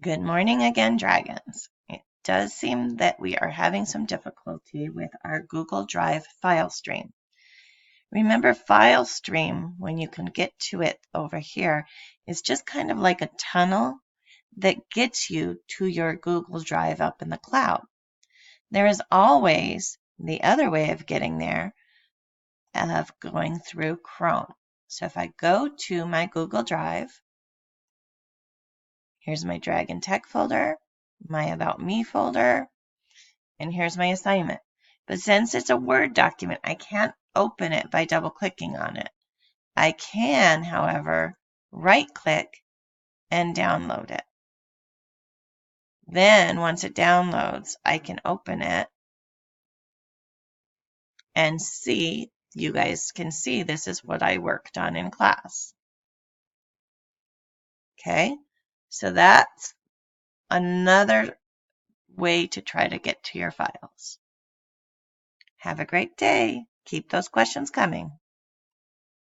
Good morning again, dragons. It does seem that we are having some difficulty with our Google Drive file stream. Remember, file stream, when you can get to it over here, is just kind of like a tunnel that gets you to your Google Drive up in the cloud. There is always the other way of getting there, of going through Chrome. So if I go to my Google Drive, here's my Dragon Tech folder, my About Me folder, and here's my assignment. But since it's a Word document, I can't open it by double-clicking on it. I can, however, right-click and download it. Then, once it downloads, I can open it and see, you guys can see this is what I worked on in class. Okay, so that's another way to try to get to your files. Have a great day. Keep those questions coming.